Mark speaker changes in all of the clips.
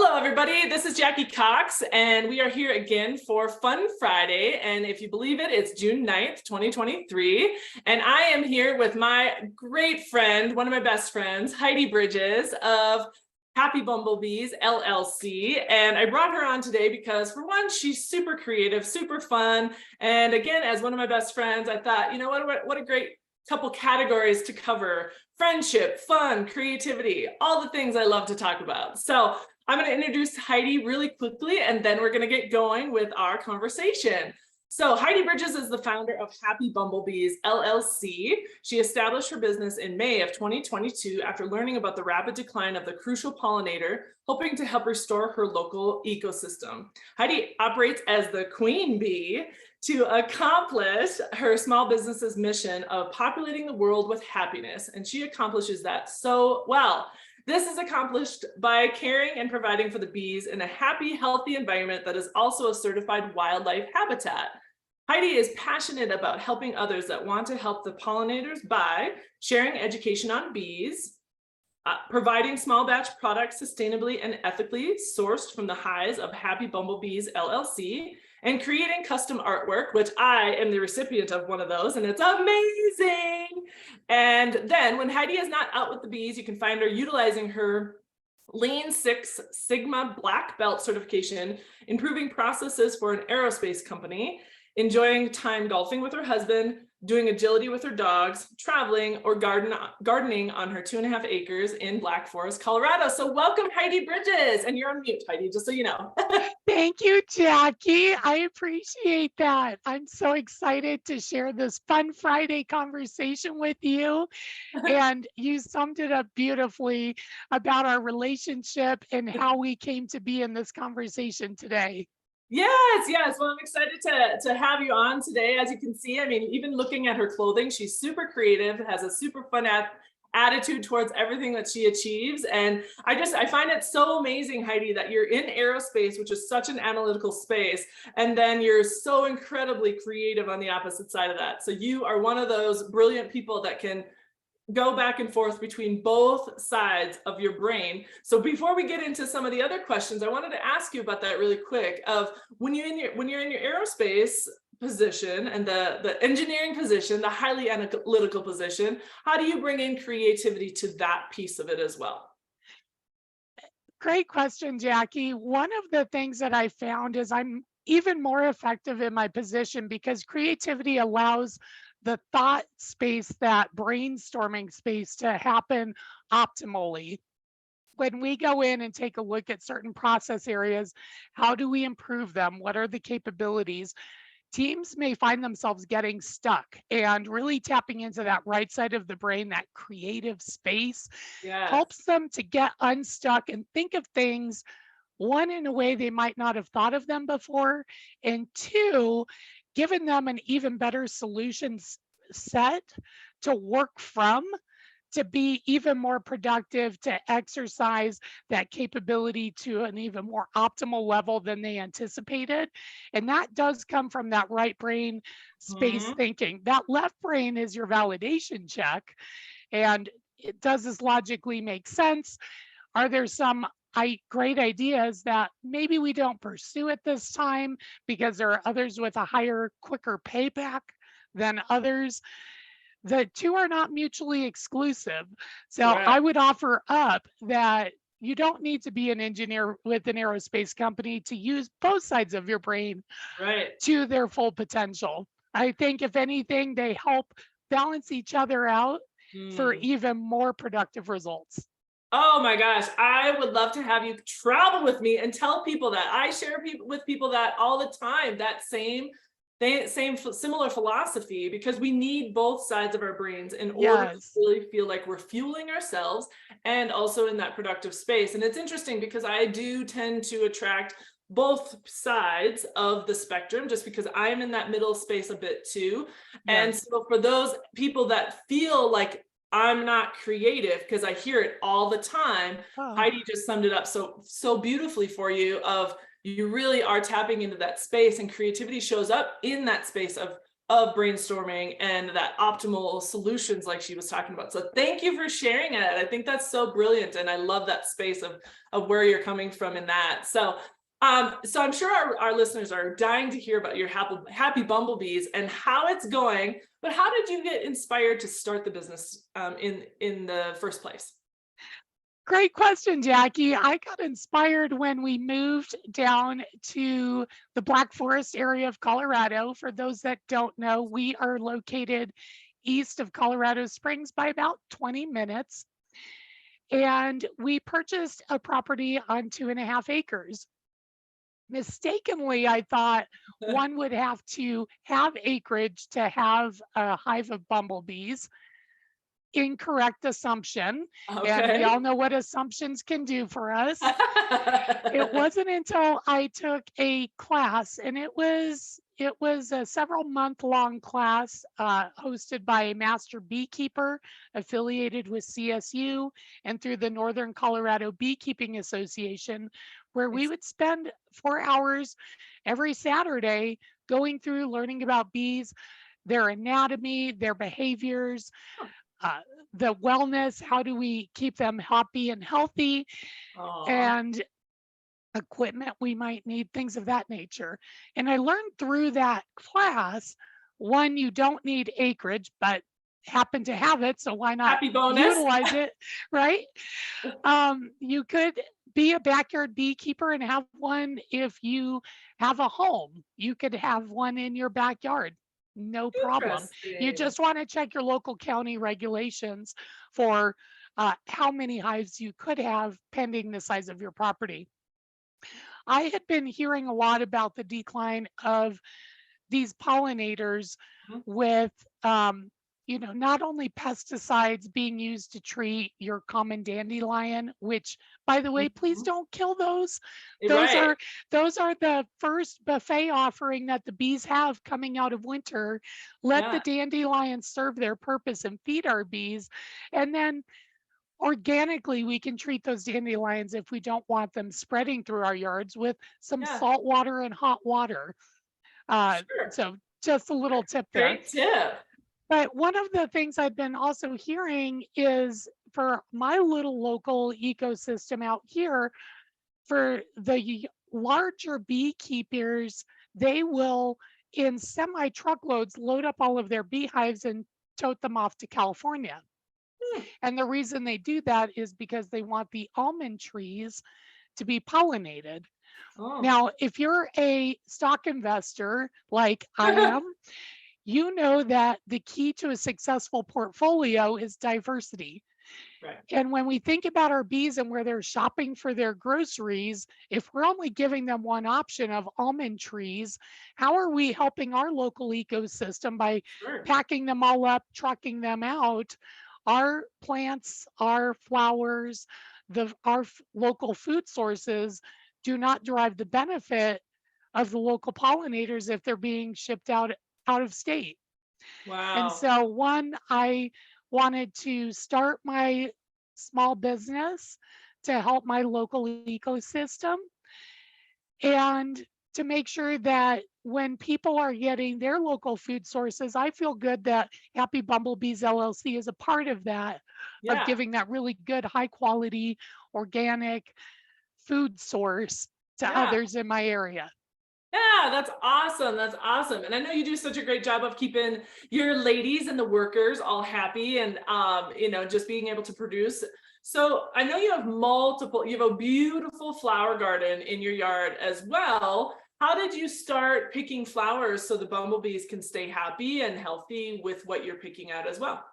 Speaker 1: Hello, everybody. This is Jackie Cox, and we are here again for Fun Friday. And if you believe it, it's June 9th, 2023. And I am here with my great friend, one of my best friends, Heidi Bridges of Happy Bumble Bees LLC. And I brought her on today because, for one, she's super creative, super fun. And again, as one of my best friends, I thought, you know what a great couple categories to cover: friendship, fun, creativity, all the things I love to talk about. So I'm going to introduce Heidi really quickly, and then we're going to get going with our conversation. So Heidi Bridges is the founder of Happy Bumble Bees LLC. She established her business in May of 2022 after learning about the rapid decline of the crucial pollinator, hoping to help restore her local ecosystem. Heidi operates as the queen bee to accomplish her small business's mission of populating the world with happiness, and she accomplishes that so well. This is accomplished by caring and providing for the bees in a happy, healthy environment that is also a certified wildlife habitat. Heidi is passionate about helping others that want to help the pollinators by sharing education on bees, providing small batch products sustainably and ethically sourced from the hives of Happy Bumble Bees LLC, and creating custom artwork, which I am the recipient of one of those, and it's amazing. And then when Heidi is not out with the bees, you can find her utilizing her Lean Six Sigma Black Belt certification, improving processes for an aerospace company, enjoying time golfing with her husband, doing agility with her dogs, traveling, or gardening on her 2.5 acres in Black Forest, Colorado. So welcome, Heidi Bridges. And you're on mute, Heidi, just so you know.
Speaker 2: Thank you, Jackie. I appreciate that. I'm so excited to share this Fun Friday conversation with you. And you summed it up beautifully about our relationship and how we came to be in this conversation today.
Speaker 1: Yes. Well, I'm excited to have you on today. As you can see, I mean, even looking at her clothing, she's super creative, has a super fun attitude towards everything that she achieves. And I find it so amazing, Heidi, that you're in aerospace, which is such an analytical space, and then you're so incredibly creative on the opposite side of that. So you are one of those brilliant people that can go back and forth between both sides of your brain. So before we get into some of the other questions, I wanted to ask you about that really quick. Of when you're in your aerospace position and the engineering position, the highly analytical position, how do you bring in creativity to that piece of it as well?
Speaker 2: Great question, Jackie. One of the things that I found is I'm even more effective in my position because creativity allows the thought space, that brainstorming space, to happen optimally. When we go in and take a look at certain process areas, how do we improve them? What are the capabilities? Teams may find themselves getting stuck, and really tapping into that right side of the brain, that creative space, helps them to get unstuck and think of things, one, in a way they might not have thought of them before, and two, giving them an even better solution set to work from, to be even more productive, to exercise that capability to an even more optimal level than they anticipated. And that does come from that right brain space thinking. That left brain is your validation check. And does this logically make sense? Are there some great ideas that maybe we don't pursue at this time because there are others with a higher, quicker payback than others? The two are not mutually exclusive. So I would offer up that you don't need to be an engineer with an aerospace company to use both sides of your brain to their full potential. I think if anything, they help balance each other out for even more productive results.
Speaker 1: Oh my gosh, I would love to have you travel with me and tell people that. I share with people that all the time, that similar philosophy, because we need both sides of our brains in order to really feel like we're fueling ourselves and also in that productive space. And it's interesting because I do tend to attract both sides of the spectrum just because I'm in that middle space a bit too. And so for those people that feel like I'm not creative, because I hear it all the time, Heidi just summed it up so beautifully for you. Of you really are tapping into that space, and creativity shows up in that space of of brainstorming and that optimal solutions like she was talking about. So thank you for sharing it. I think that's so brilliant. And I love that space of where you're coming from in that. So I'm sure our listeners are dying to hear about your Happy Bumblebees and how it's going, but how did you get inspired to start the business in the first place?
Speaker 2: Great question, Jackie. I got inspired when we moved down to the Black Forest area of Colorado. For those that don't know, we are located east of Colorado Springs by about 20 minutes. And we purchased a property on 2.5 acres. Mistakenly, I thought one would have to have acreage to have a hive of bumblebees. Incorrect assumption. And we
Speaker 1: Okay.
Speaker 2: all know what assumptions can do for us. It wasn't until I took a class, and it was a several month long class hosted by a master beekeeper affiliated with CSU and through the Northern Colorado Beekeeping Association, where we would spend 4 hours every Saturday going through learning about bees, their anatomy, their behaviors, the wellness, how do we keep them happy and healthy,
Speaker 1: Aw.
Speaker 2: and equipment we might need, things of that nature. And I learned through that class, one, you don't need acreage, but happen to have it, so why not
Speaker 1: Happy bonus.
Speaker 2: utilize it, right? You could be a backyard beekeeper and have one if you have a home. You could have one in your backyard. No problem. You
Speaker 1: Interesting.
Speaker 2: just want to check your local county regulations for how many hives you could have pending the size of your property. I had been hearing a lot about the decline of these pollinators
Speaker 1: Mhm.
Speaker 2: with, not only pesticides being used to treat your common dandelion, which, by the way, please
Speaker 1: Mhm.
Speaker 2: don't kill those. Those
Speaker 1: Right.
Speaker 2: are those are the first buffet offering that the bees have coming out of winter. Let the
Speaker 1: Yeah.
Speaker 2: dandelions serve their purpose and feed our bees, and then organically we can treat those dandelions if we don't want them spreading through our yards with some
Speaker 1: Yeah.
Speaker 2: salt water and hot water. Uh,
Speaker 1: Sure.
Speaker 2: so just a little tip there.
Speaker 1: Great tip.
Speaker 2: But one of the things I've been also hearing is for my little local ecosystem out here, for the larger beekeepers, they will, in semi truckloads, load up all of their beehives and tote them off to California.
Speaker 1: Hmm.
Speaker 2: And the reason they do that is because they want the almond trees to be pollinated.
Speaker 1: Oh.
Speaker 2: Now, if you're a stock investor like I am, you know that the key to a successful portfolio is diversity.
Speaker 1: Right.
Speaker 2: And when we think about our bees and where they're shopping for their groceries, if we're only giving them one option of almond trees, how are we helping our local ecosystem by
Speaker 1: Sure.
Speaker 2: packing them all up, trucking them out? Our plants, our flowers, our local food sources do not derive the benefit of the local pollinators if they're being shipped out of state. And
Speaker 1: Wow.
Speaker 2: so, one, I wanted to start my small business to help my local ecosystem and to make sure that when people are getting their local food sources, I feel good that Happy Bumble Bees LLC is a part of that, of
Speaker 1: Yeah.
Speaker 2: giving that really good, high quality, organic food source to
Speaker 1: Yeah.
Speaker 2: others in my area.
Speaker 1: Yeah, that's awesome. That's awesome. And I know you do such a great job of keeping your ladies and the workers all happy and just being able to produce. So I know you have a beautiful flower garden in your yard as well. How did you start picking flowers so the bumblebees can stay happy and healthy with what you're picking out as well?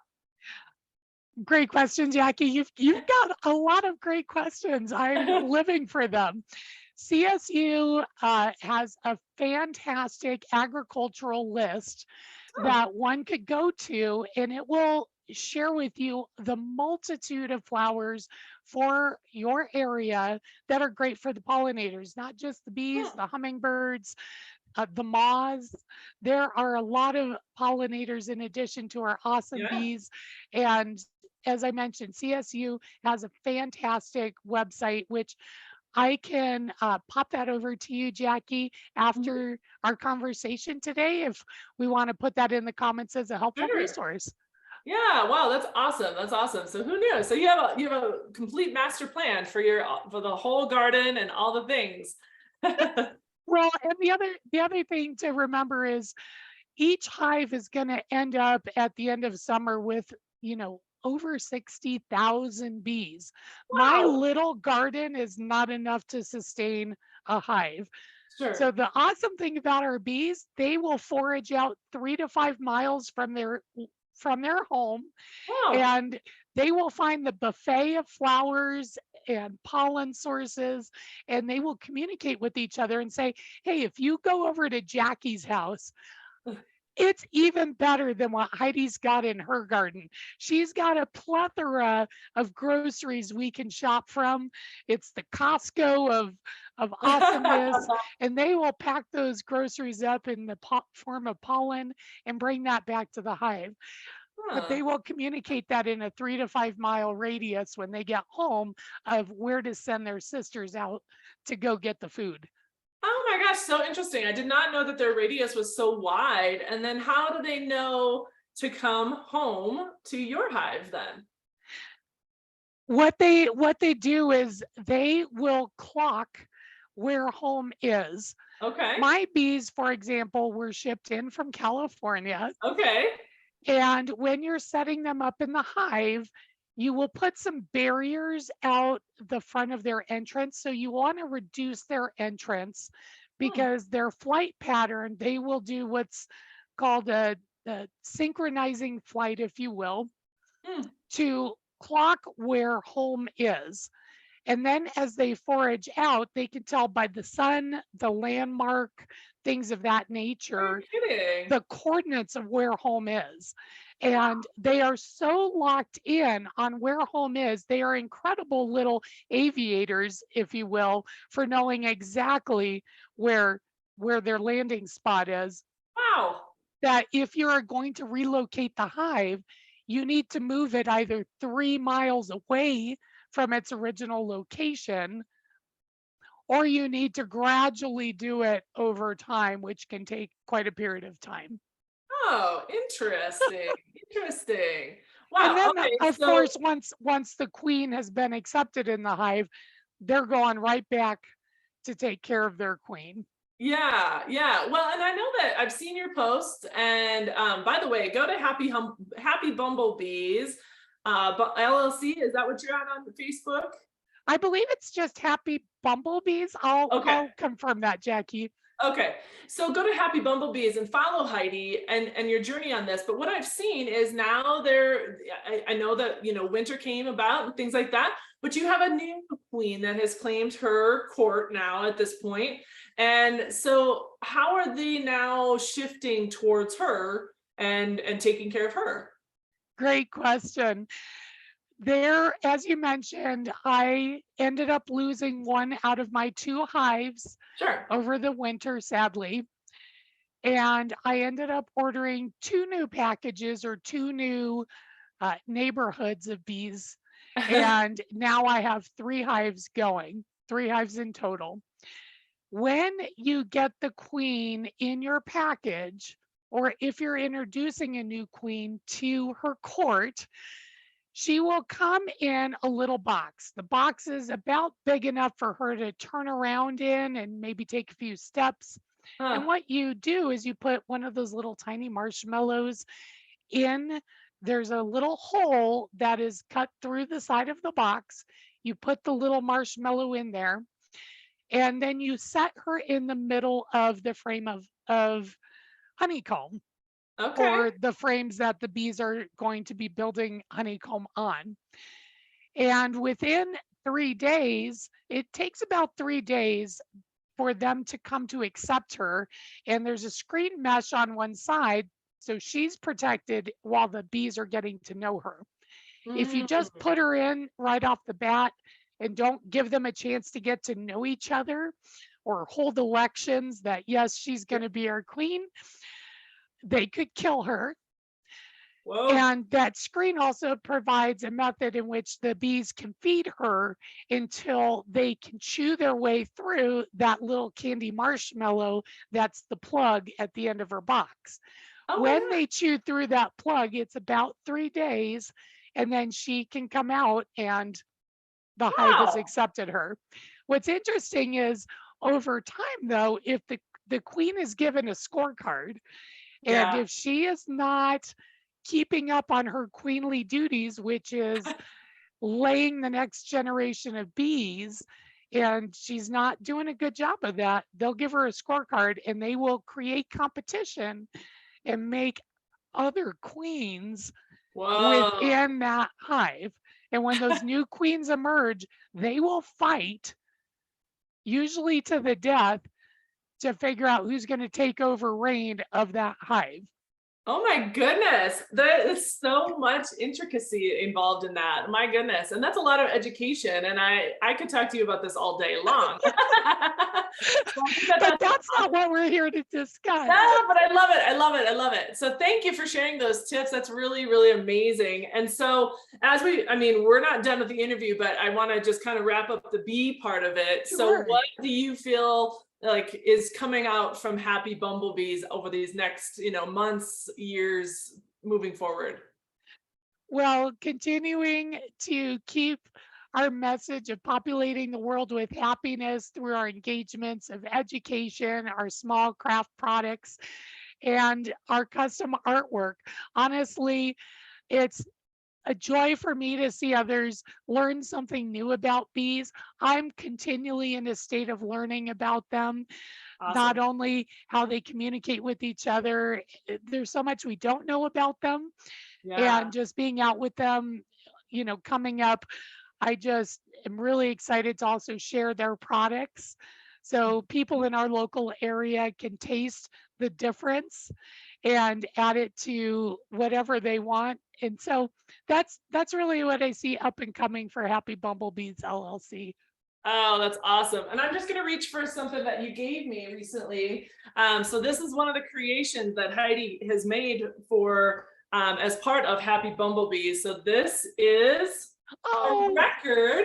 Speaker 2: Great question, Jackie. You've got a lot of great questions. I'm living for them. CSU has a fantastic agricultural list
Speaker 1: Oh,
Speaker 2: that one could go to, and it will share with you the multitude of flowers for your area that are great for the pollinators, not just the bees,
Speaker 1: hmm.
Speaker 2: the hummingbirds, the moths. There are a lot of pollinators in addition to our awesome
Speaker 1: Yeah.
Speaker 2: bees. And as I mentioned, CSU has a fantastic website, which I can pop that over to you, Jackie, after our conversation today, if we want to put that in the comments as a helpful
Speaker 1: Sure.
Speaker 2: resource.
Speaker 1: Yeah, wow, that's awesome. That's awesome. So who knew? So you have a complete master plan for the whole garden and all the things.
Speaker 2: Well, and the other thing to remember is each hive is going to end up at the end of summer with, over 60,000 bees. My
Speaker 1: Wow.
Speaker 2: little garden is not enough to sustain a hive. So
Speaker 1: Sure.
Speaker 2: the awesome thing about our bees, they will forage out 3 to 5 miles from their home,
Speaker 1: Wow.
Speaker 2: and they will find the buffet of flowers and pollen sources, and they will communicate with each other and say, hey, if you go over to Jackie's house, it's even better than what Heidi's got in her garden. She's got a plethora of groceries we can shop from. It's the Costco of awesomeness, and they will pack those groceries up in the form of pollen and bring that back to the hive. But they
Speaker 1: Huh.
Speaker 2: will communicate that in a 3 to 5 mile radius when they get home of where to send their sisters out to go get the food.
Speaker 1: Oh my gosh, so interesting. I did not know that their radius was so wide. And then how do they know to come home to your hive then?
Speaker 2: What they do is they will clock where home is.
Speaker 1: Okay.
Speaker 2: My bees, for example, were shipped in from California.
Speaker 1: Okay.
Speaker 2: And when you're setting them up in the hive, you will put some barriers out the front of their entrance. So you want to reduce their entrance
Speaker 1: Hmm.
Speaker 2: because their flight pattern, they will do what's called a synchronizing flight, if you will,
Speaker 1: Hmm.
Speaker 2: to clock where home is. And then as they forage out, they can tell by the sun, the landmark, things of that
Speaker 1: Are you
Speaker 2: nature,
Speaker 1: kidding?
Speaker 2: the coordinates of where home is. And they are so locked in on where home is. They are incredible little aviators, if you will, for knowing exactly where their landing spot is.
Speaker 1: Wow.
Speaker 2: That if you're going to relocate the hive, you need to move it either 3 miles away from its original location, or you need to gradually do it over time, which can take quite a period of time.
Speaker 1: Oh, interesting. Interesting.
Speaker 2: And
Speaker 1: Wow.
Speaker 2: then,
Speaker 1: Okay.
Speaker 2: of
Speaker 1: So
Speaker 2: course, once the queen has been accepted in the hive, they're going right back to take care of their queen.
Speaker 1: yeah, yeah. Well, and I know that I've seen your posts. And by the way, go to Happy Bumble Bees LLC. Is that what you're on Facebook?
Speaker 2: I believe it's just Happy Bumblebees. I'll
Speaker 1: Okay.
Speaker 2: I'll confirm that, Jackie.
Speaker 1: Okay, so go to Happy Bumblebees and follow Heidi and your journey on this. But what I've seen is now I know that winter came about and things like that, but you have a new queen that has claimed her court now at this point. And so how are they now shifting towards her and taking care of her?
Speaker 2: Great question. There, as you mentioned, I ended up losing one out of my two hives
Speaker 1: Sure.
Speaker 2: over the winter, sadly. And I ended up ordering two new packages or two new neighborhoods of bees. And now I have three hives going, three hives in total. When you get the queen in your package, or if you're introducing a new queen to her court, she will come in a little box. The box is about big enough for her to turn around in and maybe take a few steps. And
Speaker 1: Huh.
Speaker 2: what you do is you put one of those little tiny marshmallows in. There's a little hole that is cut through the side of the box. You put the little marshmallow in there, and then you set her in the middle of the frame of honeycomb,
Speaker 1: Okay.
Speaker 2: or the frames that the bees are going to be building honeycomb on. And within 3 days, it takes about 3 days for them to come to accept her. And there's a screen mesh on one side, so she's protected while the bees are getting to know her. If you just
Speaker 1: Mm.
Speaker 2: put her in right off the bat and don't give them a chance to get to know each other or hold elections that, yes, she's going to be our queen, they could kill her.
Speaker 1: Whoa.
Speaker 2: And that screen also provides a method in which the bees can feed her until they can chew their way through that little candy marshmallow that's the plug at the end of her box.
Speaker 1: Oh my
Speaker 2: When
Speaker 1: God.
Speaker 2: they chew through that plug, it's about 3 days, and then she can come out and the hive has
Speaker 1: Wow.
Speaker 2: accepted her. What's interesting is over time, though, if the queen is given a scorecard, and
Speaker 1: Yeah.
Speaker 2: if she is not keeping up on her queenly duties, which is laying the next generation of bees, and she's not doing a good job of that, they'll give her a scorecard and they will create competition and make other queens
Speaker 1: Whoa.
Speaker 2: within that hive. And when those new queens emerge, they will fight, usually to the death, to figure out who's going to take over reign of that hive.
Speaker 1: Oh my goodness. There is so much intricacy involved in that. My goodness. And that's a lot of education. And I could talk to you about this all day long. So I think that
Speaker 2: But
Speaker 1: that's
Speaker 2: that's not what we're here to discuss.
Speaker 1: yeah, but I love it. I love it. I love it. So thank you for sharing those tips. That's really, really amazing. And so I mean, we're not done with the interview, but I want to just kind of wrap up the bee part of it. So
Speaker 2: Sure.
Speaker 1: what do you feel like is coming out from Happy Bumblebees over these next, months, years moving forward?
Speaker 2: Well, continuing to keep our message of populating the world with happiness through our engagements of education, our small craft products, and our custom artwork. Honestly, it's a joy for me to see others learn something new about bees. I'm continually in a state of learning about them, not
Speaker 1: Awesome.
Speaker 2: only how they communicate with each other. There's so much we don't know about them,
Speaker 1: Yeah.
Speaker 2: and just being out with them, coming up, I just am really excited to also share their products so people in our local area can taste the difference and add it to whatever they want. And so that's really what I see up and coming for Happy Bumblebees LLC.
Speaker 1: Oh, that's awesome. And I'm just going to reach for something that you gave me recently. So this is one of the creations that Heidi has made for as part of Happy Bumblebees. So this is a
Speaker 2: Oh,
Speaker 1: record,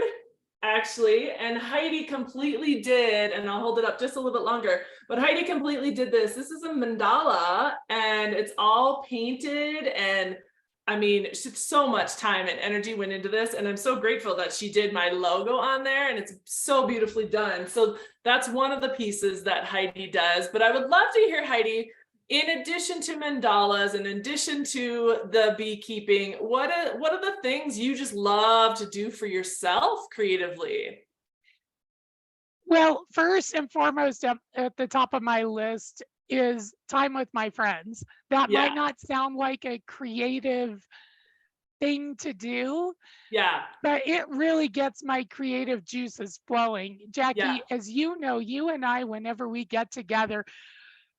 Speaker 1: actually, and Heidi completely did, and I'll hold it up just a little bit longer, but Heidi completely did this. This is a mandala, and it's all painted, and I mean, so much time and energy went into this, and I'm so grateful that she did my logo on there, and it's so beautifully done. So that's one of the pieces that Heidi does. But I would love to hear, Heidi, in addition to mandalas, in addition to the beekeeping, what are the things you just love to do for yourself creatively?
Speaker 2: well, first and foremost, at the top of my list is time with my friends. That
Speaker 1: Yeah,
Speaker 2: might not sound like a creative thing to do,
Speaker 1: yeah,
Speaker 2: but it really gets my creative juices flowing.
Speaker 1: yeah.
Speaker 2: Jackie, as you know, you and I, whenever we get together,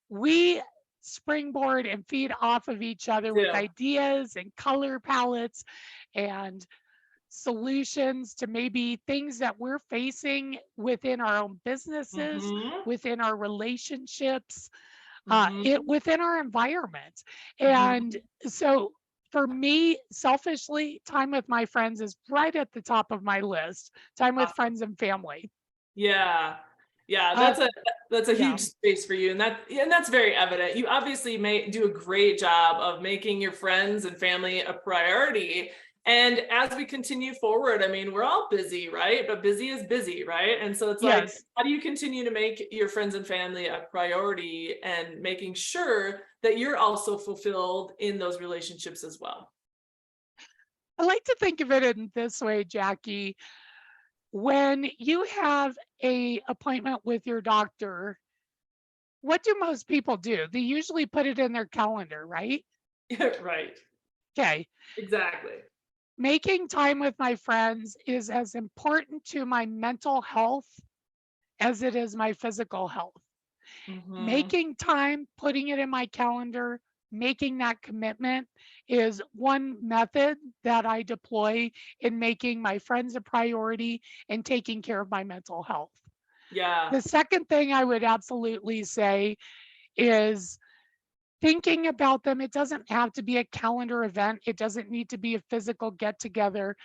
Speaker 2: we springboard and feed off of each other with
Speaker 1: Do.
Speaker 2: ideas and color palettes and solutions to maybe things that we're facing within our own businesses,
Speaker 1: Mm-hmm.
Speaker 2: within our relationships, it
Speaker 1: Mm-hmm.
Speaker 2: within our environment. And
Speaker 1: Mm-hmm.
Speaker 2: so for me, selfishly, time with my friends is right at the top of my list. Time with
Speaker 1: Awesome.
Speaker 2: friends and family.
Speaker 1: Yeah. Yeah,
Speaker 2: Uh,
Speaker 1: that's a
Speaker 2: yeah.
Speaker 1: huge space for you, and that's very evident. You obviously may do a great job of making your friends and family a priority. And as we continue forward, I mean, we're all busy, right? But busy is busy, right? And so it's like,
Speaker 2: Yes.
Speaker 1: how do you continue to make your friends and family a priority and making sure that you're also fulfilled in those relationships as well?
Speaker 2: I like to think of it in this way, Jackie. When you have a appointment with your doctor, what do most people do? They usually put it in their calendar, right?
Speaker 1: Right.
Speaker 2: Okay.
Speaker 1: Exactly.
Speaker 2: Making time with my friends is as important to my mental health as it is my physical health.
Speaker 1: Mm-hmm.
Speaker 2: Making time, putting it in my calendar, making that commitment is one method that I deploy in making my friends a priority and taking care of my mental health.
Speaker 1: Yeah.
Speaker 2: The second thing I would absolutely say is thinking about them. It doesn't have to be a calendar event. It doesn't need to be a physical get together,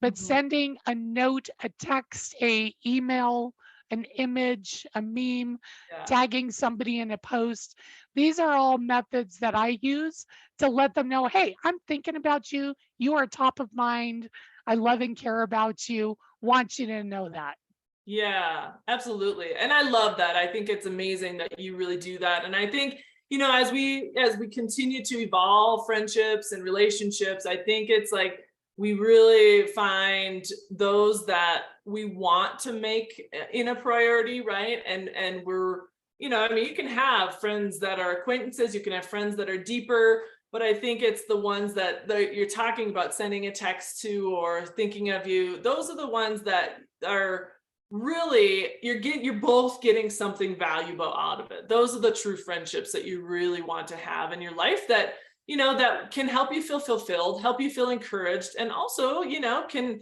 Speaker 2: but
Speaker 1: Mhm.
Speaker 2: sending a note, a text, a email, an image, a meme,
Speaker 1: Yeah.
Speaker 2: tagging somebody in a post. These are all methods that I use to let them know, hey, I'm thinking about you. You are top of mind. I love and care about you. Want you to know that.
Speaker 1: Yeah, absolutely. And I love that. I think it's amazing that you really do that. And I think, as we continue to evolve friendships and relationships, I think it's like we really find those that we want to make in a priority, right? And we're, I mean, you can have friends that are acquaintances, you can have friends that are deeper, but I think it's the ones that you're talking about sending a text to or thinking of you. Those are the ones that are really you're both getting something valuable out of it. Those are the true friendships that you really want to have in your life, that that can help you feel fulfilled, help you feel encouraged, and also can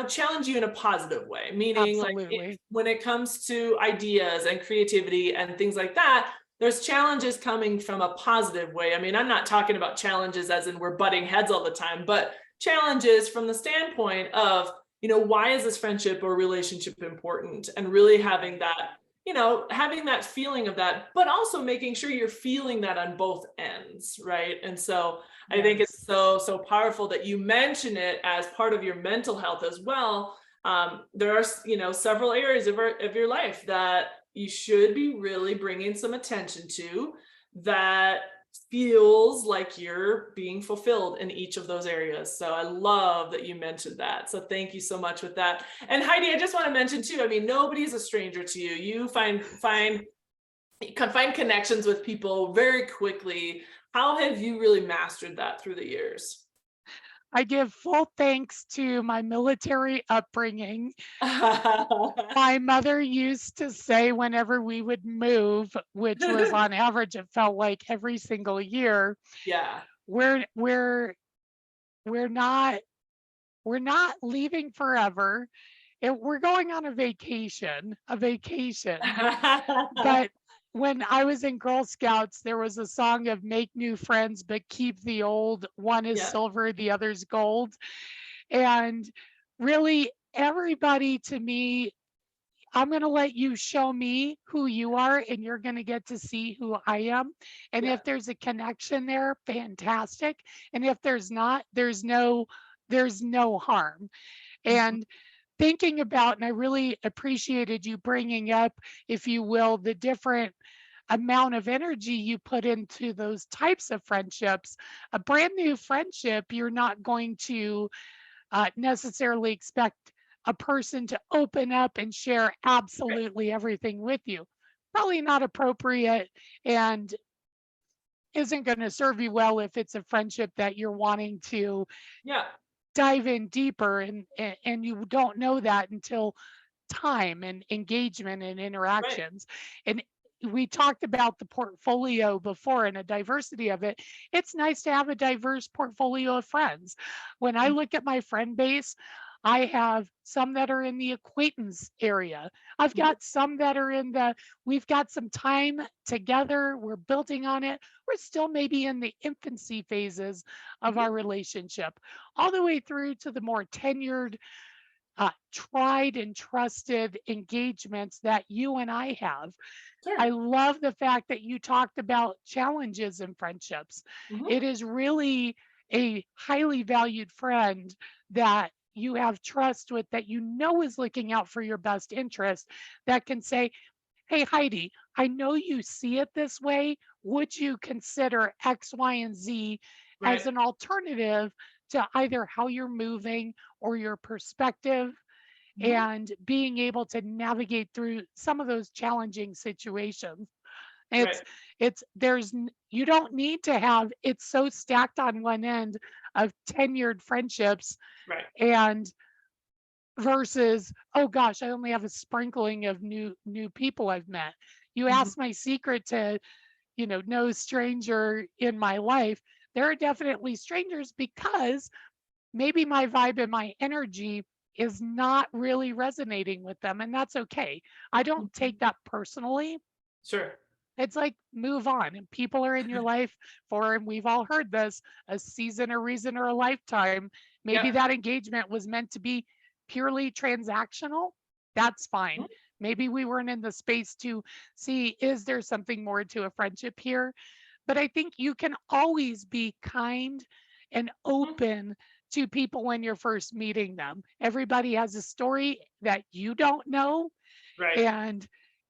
Speaker 1: challenge you in a positive way, meaning like
Speaker 2: Absolutely.
Speaker 1: when it comes to ideas and creativity and things like that, there's challenges coming from a positive way. I mean, I'm not talking about challenges as in we're butting heads all the time, but challenges from the standpoint of, why is this friendship or relationship important, and really having that, having that feeling of that, but also making sure you're feeling that on both ends, right? And so I think
Speaker 2: Yes.
Speaker 1: it's so powerful that you mention it as part of your mental health as well. There are, several areas of your life that you should be really bringing some attention to, that feels like you're being fulfilled in each of those areas. So I love that you mentioned that. So thank you so much with that. And Heidi, I just want to mention too, I mean, nobody's a stranger to you. You can find connections with people very quickly. How have you really mastered that through the years?
Speaker 2: I give full thanks to my military upbringing. My mother used to say whenever we would move, which was on average, it felt like every single year,
Speaker 1: Yeah.
Speaker 2: we're we're we're not we're not leaving forever. We're going on a vacation. But when I was in Girl Scouts, there was a song of make new friends, but keep the old. One is
Speaker 1: Yeah.
Speaker 2: silver, the other's gold. And really, everybody to me, I'm going to let you show me who you are, and you're going to get to see who I am. And
Speaker 1: Yeah.
Speaker 2: if there's a connection there, fantastic. And if there's not, there's no harm.
Speaker 1: Mhm.
Speaker 2: And thinking about, and I really appreciated you bringing up, if you will, the different amount of energy you put into those types of friendships. A brand new friendship, you're not going to necessarily expect a person to open up and share
Speaker 1: Right.
Speaker 2: absolutely everything with you. Probably not appropriate, and isn't going to serve you well if it's a friendship that you're wanting to
Speaker 1: Yeah.
Speaker 2: dive in deeper, and you don't know that until time and engagement and
Speaker 1: Right.
Speaker 2: interactions. And we talked about the portfolio before and a diversity of it. It's nice to have a diverse portfolio of friends. When I look at my friend base, I have some that are in the acquaintance area. I've
Speaker 1: Mhm.
Speaker 2: got some that are we've got some time together, we're building on it. We're still maybe in the infancy phases of
Speaker 1: Mhm.
Speaker 2: our relationship, all the way through to the more tenured, tried and trusted engagements that you and I have. I
Speaker 1: Sure.
Speaker 2: love the fact that you talked about challenges in friendships.
Speaker 1: Mhm.
Speaker 2: It is really a highly valued friend that you have trust with, that you know is looking out for your best interest, that can say, hey, Heidi, I know you see it this way. Would you consider X, Y, and Z
Speaker 1: Right.
Speaker 2: as an alternative to either how you're moving or your perspective,
Speaker 1: Mhm.
Speaker 2: and being able to navigate through some of those challenging situations?
Speaker 1: Right.
Speaker 2: You don't need to have it's so stacked on one end of tenured friendships,
Speaker 1: Right.
Speaker 2: and versus, oh gosh, I only have a sprinkling of new people I've met. You
Speaker 1: Mhm.
Speaker 2: ask my secret to, no stranger in my life. There are definitely strangers because maybe my vibe and my energy is not really resonating with them, and that's okay. I don't take
Speaker 1: Mhm.
Speaker 2: that personally.
Speaker 1: Sure.
Speaker 2: It's like move on. And people are in your life for, and we've all heard this, a season, a reason, or a lifetime. Maybe
Speaker 1: Yep.
Speaker 2: that engagement was meant to be purely transactional. That's fine. Maybe we weren't in the space to see, is there something more to a friendship here? But I think you can always be kind and
Speaker 1: Mhm.
Speaker 2: open to people when you're first meeting them. Everybody has a story that you don't know,
Speaker 1: Right.
Speaker 2: and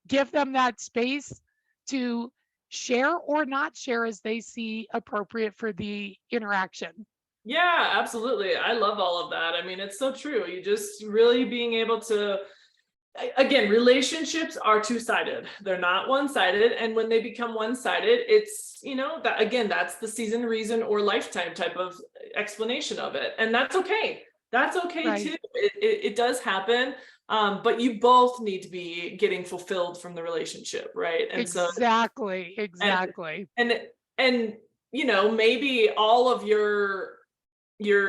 Speaker 2: give them that space to share or not share as they see appropriate for the interaction.
Speaker 1: Yeah, absolutely. I love all of that. I mean, it's so true. You just really being able to, again, relationships are two-sided. They're not one-sided. And when they become one-sided, it's, that again, that's the season, reason, or lifetime type of explanation of it. And that's okay. That's okay
Speaker 2: Right.
Speaker 1: too. It does happen. But you both need to be getting fulfilled from the relationship, right? And so,
Speaker 2: Exactly.
Speaker 1: and
Speaker 2: Exactly.
Speaker 1: and and maybe all of your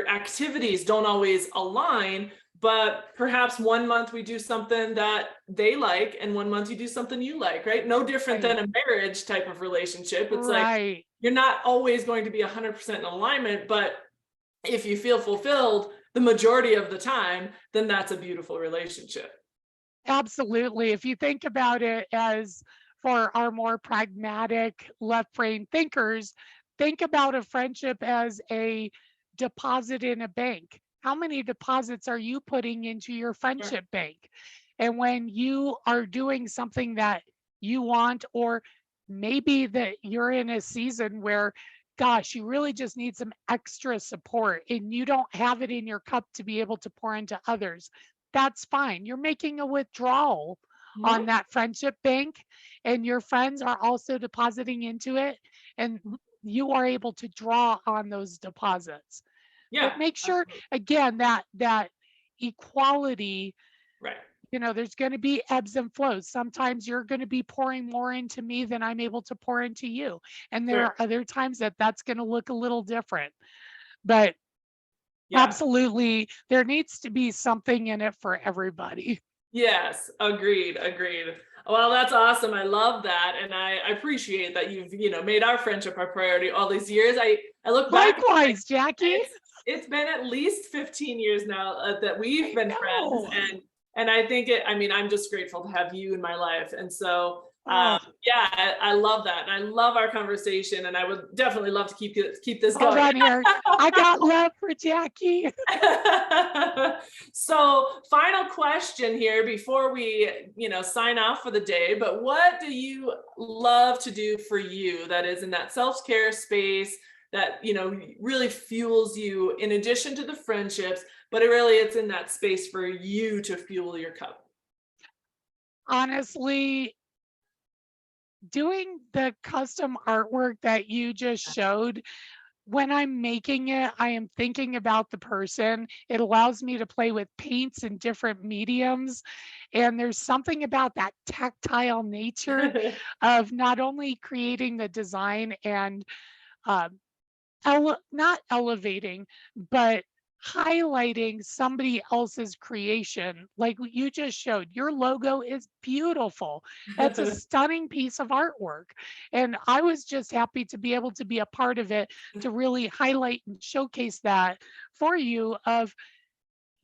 Speaker 1: activities don't always align, but perhaps one month we do something that they like and one month you do something you like, right? No different than
Speaker 2: Right.
Speaker 1: a marriage type of relationship. It's like
Speaker 2: Right.
Speaker 1: you're not always going to be 100% in alignment, but if you feel fulfilled the majority of the time, then that's a beautiful relationship.
Speaker 2: Absolutely. If you think about it as for our more pragmatic left brain thinkers, think about a friendship as a deposit in a bank. How many deposits are you putting into your
Speaker 1: Sure.
Speaker 2: friendship bank? And when you are doing something that you want, or maybe that you're in a season where, gosh, you really just need some extra support and you don't have it in your cup to be able to pour into others, that's fine. You're making a withdrawal on
Speaker 1: Mhm.
Speaker 2: that friendship bank, and your friends are also depositing into it, and
Speaker 1: Mhm.
Speaker 2: you are able to draw on those deposits.
Speaker 1: Yeah,
Speaker 2: But make sure,
Speaker 1: absolutely.
Speaker 2: again, that equality,
Speaker 1: Right.
Speaker 2: there's going to be ebbs and flows. Sometimes you're going to be pouring more into me than I'm able to pour into you. And there
Speaker 1: Sure.
Speaker 2: are other times that that's going to look a little different. But
Speaker 1: Yeah.
Speaker 2: absolutely, there needs to be something in it for everybody.
Speaker 1: Yes, agreed, agreed. Well, that's awesome. I love that. And I appreciate that you've, made our friendship a priority all these years. I look back, like,
Speaker 2: Likewise, Jackie.
Speaker 1: it's been at least 15 years now that we've
Speaker 2: I
Speaker 1: been friends.
Speaker 2: know.
Speaker 1: And I think I mean, I'm just grateful to have you in my life. And so
Speaker 2: Oh,
Speaker 1: yeah, I love that. And I love our conversation. And I would definitely love to keep this
Speaker 2: hold
Speaker 1: going.
Speaker 2: on here. I got love for Jackie.
Speaker 1: So, final question here before we, sign off for the day. But what do you love to do for you that is in that self-care space that, really fuels you in addition to the friendships, but it's in that space for you to fuel your cup?
Speaker 2: Honestly, doing the custom artwork that you just showed, when I'm making it, I am thinking about the person. It allows me to play with paints and different mediums. And there's something about that tactile nature of not only creating the design and uh, not elevating, but highlighting somebody else's creation. Like what you just showed, your logo is beautiful. That's a stunning piece of artwork. And I was just happy to be able to be a part of it, to really highlight and showcase that for you of,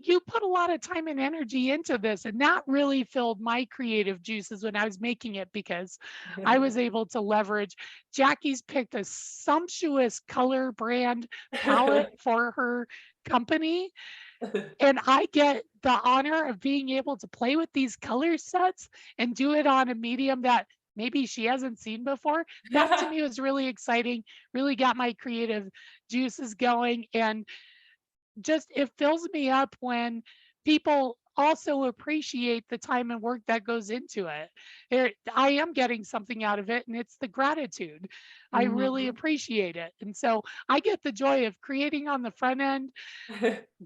Speaker 2: you put a lot of time and energy into this, and that really filled my creative juices when I was making it, because I was able to leverage. Jackie's picked a sumptuous color brand palette for her company, and I get the honor of being able to play with these color sets and do it on a medium that maybe she hasn't seen before. That to me was really exciting, really got my creative juices going, and just it fills me up when people also appreciate the time and work that goes into it. I am getting something out of it, and it's the gratitude. I really
Speaker 1: Mhm.
Speaker 2: appreciate it. And so I get the joy of creating on the front end,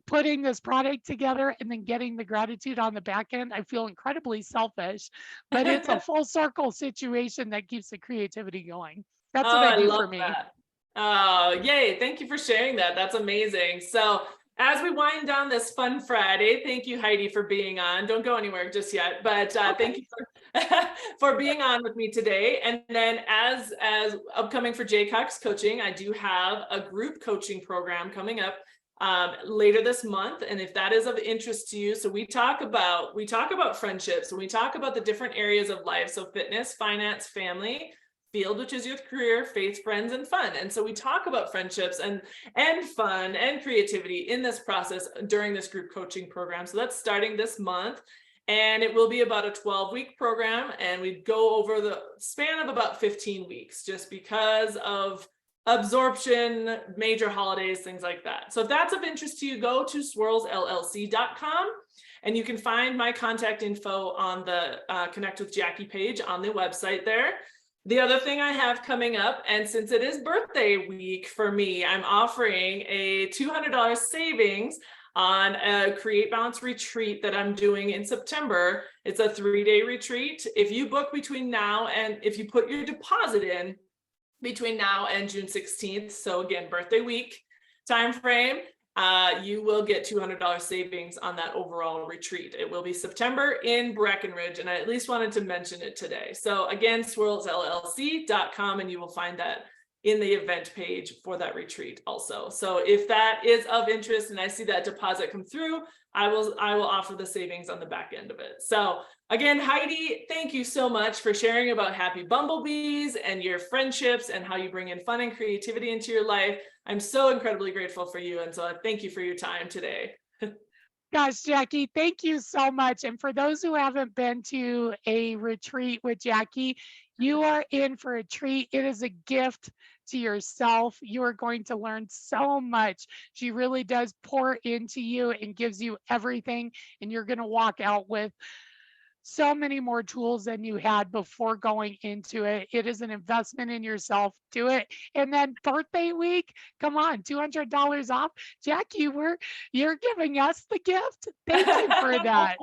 Speaker 2: putting this product together, and then getting the gratitude on the back end. I feel incredibly selfish, but it's a full circle situation that keeps the creativity going. That's what
Speaker 1: Oh,
Speaker 2: I
Speaker 1: I
Speaker 2: do
Speaker 1: love
Speaker 2: for me.
Speaker 1: that. Oh, yay. Thank you for sharing that. That's amazing. So, as we wind down this fun Friday, thank you, Heidi, for being on. Don't go anywhere just yet, but thank
Speaker 2: Okay.
Speaker 1: you for being on with me today. And then as upcoming for Jaycox Coaching, I do have a group coaching program coming up later this month. And if that is of interest to you, so we talk about friendships, and we talk about the different areas of life. So fitness, finance, family, field, which is your career, faith, friends, and fun. And so we talk about friendships and fun and creativity in this process during this group coaching program. So that's starting this month. And it will be about a 12-week program. And we go over the span of about 15 weeks, just because of absorption, major holidays, things like that. So if that's of interest to you, go to swirlsllc.com and you can find my contact info on the Connect with Jackie page on the website there. The other thing I have coming up, and since it is birthday week for me, I'm offering a $200 savings on a Create Balance retreat that I'm doing in September. It's a 3-day retreat. If you book between now and if you put your deposit in between now and June 16th, so again, birthday week time frame, you will get $200 savings on that overall retreat. It will be September in Breckenridge, and I at least wanted to mention it today. So again, swirlsllc.com, and you will find that in the event page for that retreat also. So if that is of interest and I see that deposit come through, I will offer the savings on the back end of it. So again, Heidi, thank you so much for sharing about Happy Bumblebees and your friendships and how you bring in fun and creativity into your life. I'm so incredibly grateful for you. And so thank you for your time today.
Speaker 2: Gosh, Jackie, thank you so much. And for those who haven't been to a retreat with Jackie, you are in for a treat. It is a gift to yourself. You are going to learn so much. She really does pour into you and gives you everything. And you're going to walk out with so many more tools than you had before going into it. It is an investment in yourself. Do it. And then birthday week, come on, $200 off. Jackie, you're giving us the gift. Thank you for that.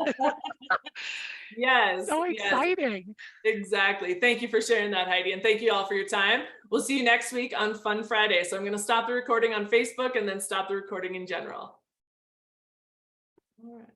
Speaker 1: Yes.
Speaker 2: So
Speaker 1: yes,
Speaker 2: exciting.
Speaker 1: exactly. Thank you for sharing that, Heidi. And thank you all for your time. We'll see you next week on Fun Friday. So I'm going to stop the recording on Facebook and then stop the recording in general. All right.